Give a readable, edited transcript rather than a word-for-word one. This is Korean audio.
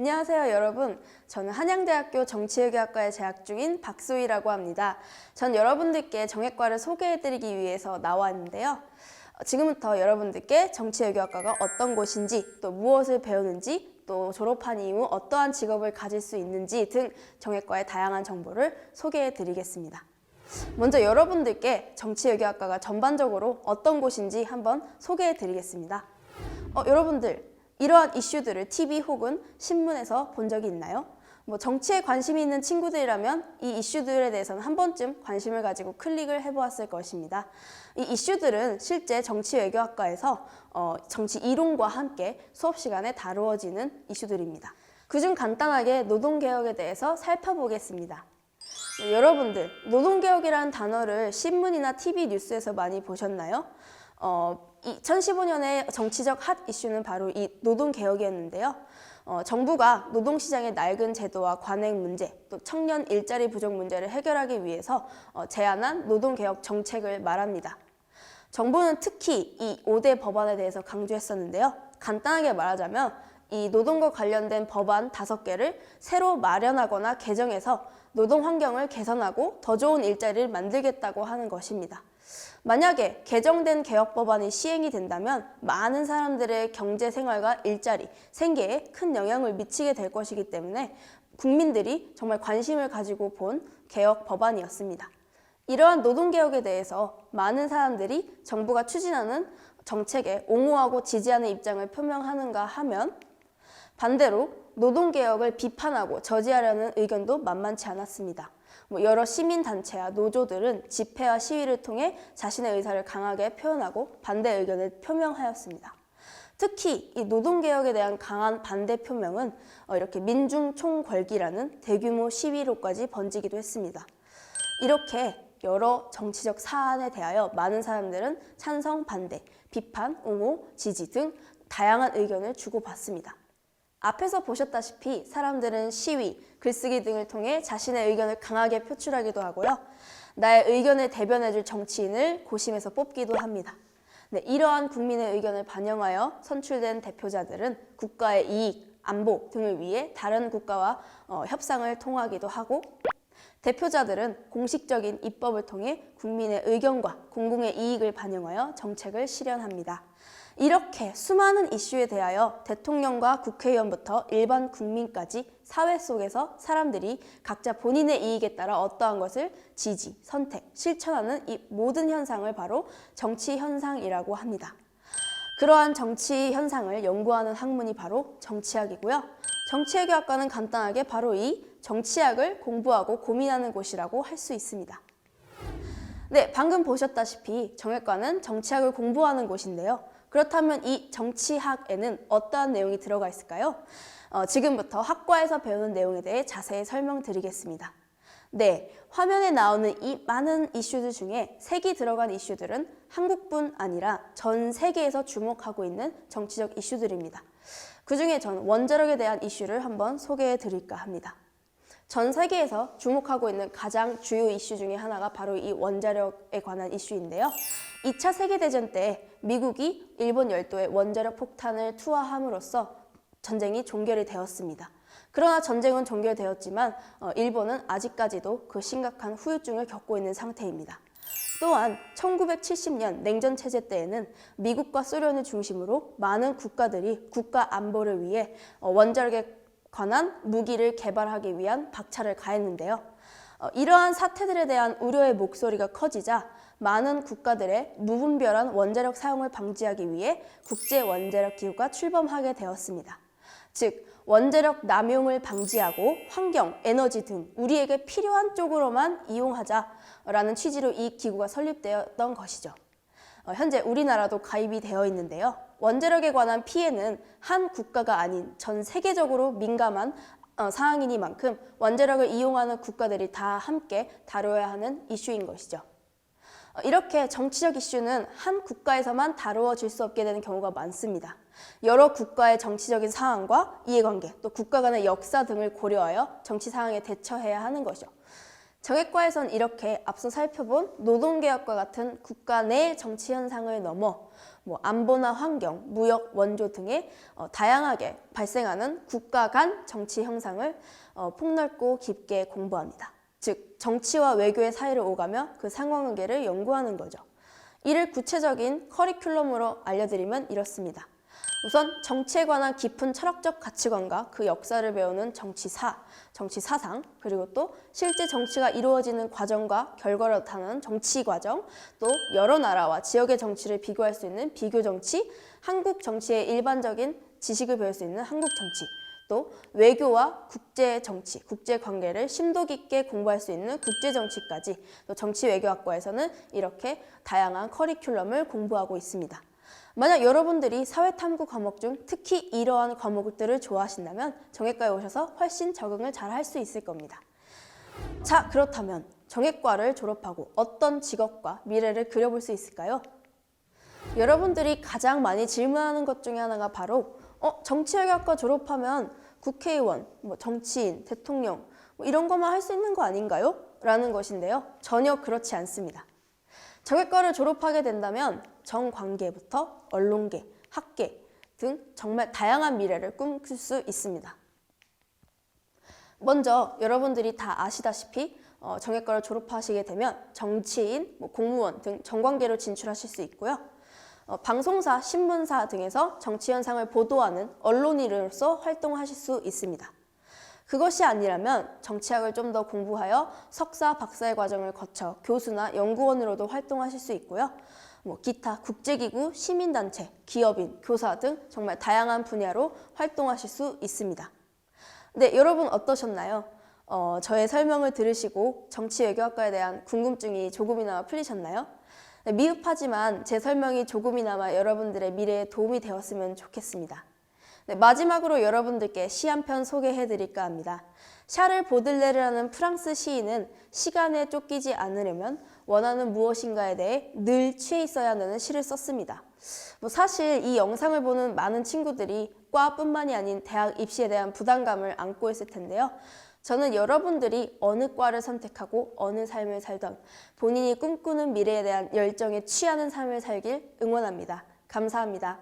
안녕하세요 여러분. 저는 한양대학교 정치외교학과에 재학 중인 박소희라고 합니다. 전 여러분들께 정외과를 소개해드리기 위해서 나왔는데요. 지금부터 여러분들께 정치외교학과가 어떤 곳인지, 또 무엇을 배우는지, 또 졸업한 이후 어떠한 직업을 가질 수 있는지 등 정외과의 다양한 정보를 소개해드리겠습니다. 먼저 여러분들께 정치외교학과가 전반적으로 어떤 곳인지 한번 소개해드리겠습니다. 여러분들, 이러한 이슈들을 TV 혹은 신문에서 본 적이 있나요? 정치에 관심이 있는 친구들이라면 이 이슈들에 대해서는 한 번쯤 관심을 가지고 클릭을 해보았을 것입니다. 이 이슈들은 실제 정치외교학과에서 정치 이론과 함께 수업 시간에 다루어지는 이슈들입니다. 그중 간단하게 노동개혁에 대해서 살펴보겠습니다. 여러분들, 노동개혁이라는 단어를 신문이나 TV 뉴스에서 많이 보셨나요? 2015년의 정치적 핫 이슈는 바로 이 노동개혁이었는데요. 정부가 노동시장의 낡은 제도와 관행 문제, 또 청년 일자리 부족 문제를 해결하기 위해서 제안한 노동개혁 정책을 말합니다. 정부는 특히 이 5대 법안에 대해서 강조했었는데요. 간단하게 말하자면 이 노동과 관련된 법안 5개를 새로 마련하거나 개정해서 노동 환경을 개선하고 더 좋은 일자리를 만들겠다고 하는 것입니다. 만약에 개정된 개혁 법안이 시행이 된다면 많은 사람들의 경제 생활과 일자리, 생계에 큰 영향을 미치게 될 것이기 때문에 국민들이 정말 관심을 가지고 본 개혁 법안이었습니다. 이러한 노동개혁에 대해서 많은 사람들이 정부가 추진하는 정책에 옹호하고 지지하는 입장을 표명하는가 하면 반대로 노동개혁을 비판하고 저지하려는 의견도 만만치 않았습니다. 여러 시민단체와 노조들은 집회와 시위를 통해 자신의 의사를 강하게 표현하고 반대 의견을 표명하였습니다. 특히 이 노동개혁에 대한 강한 반대 표명은 이렇게 민중총궐기라는 대규모 시위로까지 번지기도 했습니다. 이렇게 여러 정치적 사안에 대하여 많은 사람들은 찬성, 반대, 비판, 옹호, 지지 등 다양한 의견을 주고받습니다. 앞에서 보셨다시피 사람들은 시위, 글쓰기 등을 통해 자신의 의견을 강하게 표출하기도 하고요. 나의 의견을 대변해줄 정치인을 고심해서 뽑기도 합니다. 이러한 국민의 의견을 반영하여 선출된 대표자들은 국가의 이익, 안보 등을 위해 다른 국가와 협상을 통하기도 하고 대표자들은 공식적인 입법을 통해 국민의 의견과 공공의 이익을 반영하여 정책을 실현합니다. 이렇게 수많은 이슈에 대하여 대통령과 국회의원부터 일반 국민까지 사회 속에서 사람들이 각자 본인의 이익에 따라 어떠한 것을 지지, 선택, 실천하는 이 모든 현상을 바로 정치 현상이라고 합니다. 그러한 정치 현상을 연구하는 학문이 바로 정치학이고요. 정치외교학과는 간단하게 바로 이 정치학을 공부하고 고민하는 곳이라고 할 수 있습니다. 네, 방금 보셨다시피 정외과는 정치학을 공부하는 곳인데요. 그렇다면 이 정치학에는 어떠한 내용이 들어가 있을까요? 지금부터 학과에서 배우는 내용에 대해 자세히 설명드리겠습니다. 네, 화면에 나오는 이 많은 이슈들 중에 색이 들어간 이슈들은 한국뿐 아니라 전 세계에서 주목하고 있는 정치적 이슈들입니다. 그중에 전 원자력에 대한 이슈를 한번 소개해 드릴까 합니다. 전 세계에서 주목하고 있는 가장 주요 이슈 중에 하나가 바로 이 원자력에 관한 이슈인데요. 2차 세계대전 때 미국이 일본 열도에 원자력 폭탄을 투하함으로써 전쟁이 종결이 되었습니다. 그러나 전쟁은 종결되었지만 일본은 아직까지도 그 심각한 후유증을 겪고 있는 상태입니다. 또한 1970년 냉전체제 때에는 미국과 소련을 중심으로 많은 국가들이 국가 안보를 위해 원자력에 관한 무기를 개발하기 위한 박차를 가했는데요. 이러한 사태들에 대한 우려의 목소리가 커지자 많은 국가들의 무분별한 원자력 사용을 방지하기 위해 국제원자력기구가 출범하게 되었습니다. 즉, 원자력 남용을 방지하고 환경, 에너지 등 우리에게 필요한 쪽으로만 이용하자라는 취지로 이 기구가 설립되었던 것이죠. 현재 우리나라도 가입이 되어 있는데요. 원자력에 관한 피해는 한 국가가 아닌 전 세계적으로 민감한 사항이니만큼 원자력을 이용하는 국가들이 다 함께 다뤄야 하는 이슈인 것이죠. 이렇게 정치적 이슈는 한 국가에서만 다루어질 수 없게 되는 경우가 많습니다. 여러 국가의 정치적인 상황과 이해관계, 또 국가 간의 역사 등을 고려하여 정치 상황에 대처해야 하는 것이죠. 정외과에선 이렇게 앞서 살펴본 노동개혁과 같은 국가 내 정치 현상을 넘어 뭐 안보나 환경, 무역, 원조 등의 다양하게 발생하는 국가 간 정치 형상을 폭넓고 깊게 공부합니다. 즉, 정치와 외교의 사이를 오가며 그 상관관계를 연구하는 거죠. 이를 구체적인 커리큘럼으로 알려드리면 이렇습니다. 우선 정치에 관한 깊은 철학적 가치관과 그 역사를 배우는 정치사, 정치사상, 그리고 또 실제 정치가 이루어지는 과정과 결과를 나타내는 정치 과정, 또 여러 나라와 지역의 정치를 비교할 수 있는 비교 정치, 한국 정치의 일반적인 지식을 배울 수 있는 한국 정치, 또 외교와 국제 정치, 국제 관계를 심도 깊게 공부할 수 있는 국제 정치까지, 또 정치 외교학과에서는 이렇게 다양한 커리큘럼을 공부하고 있습니다. 만약 여러분들이 사회탐구 과목 중 특히 이러한 과목들을 좋아하신다면 정외과에 오셔서 훨씬 적응을 잘 할 수 있을 겁니다. 자, 그렇다면 정외과를 졸업하고 어떤 직업과 미래를 그려볼 수 있을까요? 여러분들이 가장 많이 질문하는 것 중에 하나가 바로 정치외교학과 졸업하면 국회의원, 정치인, 대통령 이런 것만 할 수 있는 거 아닌가요? 라는 것인데요. 전혀 그렇지 않습니다. 정외과를 졸업하게 된다면 정관계부터 언론계, 학계 등 정말 다양한 미래를 꿈꿀 수 있습니다. 먼저 여러분들이 다 아시다시피 정외과를 졸업하시게 되면 정치인, 공무원 등 정관계로 진출하실 수 있고요. 방송사, 신문사 등에서 정치 현상을 보도하는 언론인으로서 활동하실 수 있습니다. 그것이 아니라면 정치학을 좀 더 공부하여 석사, 박사의 과정을 거쳐 교수나 연구원으로도 활동하실 수 있고요. 기타 국제기구, 시민단체, 기업인, 교사 등 정말 다양한 분야로 활동하실 수 있습니다. 네, 여러분 어떠셨나요? 저의 설명을 들으시고 정치외교학과에 대한 궁금증이 조금이나마 풀리셨나요? 네, 미흡하지만 제 설명이 조금이나마 여러분들의 미래에 도움이 되었으면 좋겠습니다. 네, 마지막으로 여러분들께 시 한 편 소개해드릴까 합니다. 샤를 보들레르라는 프랑스 시인은 시간에 쫓기지 않으려면 원하는 무엇인가에 대해 늘 취해 있어야 한다는 시를 썼습니다. 사실 이 영상을 보는 많은 친구들이 과뿐만이 아닌 대학 입시에 대한 부담감을 안고 있을 텐데요. 저는 여러분들이 어느 과를 선택하고 어느 삶을 살던 본인이 꿈꾸는 미래에 대한 열정에 취하는 삶을 살길 응원합니다. 감사합니다.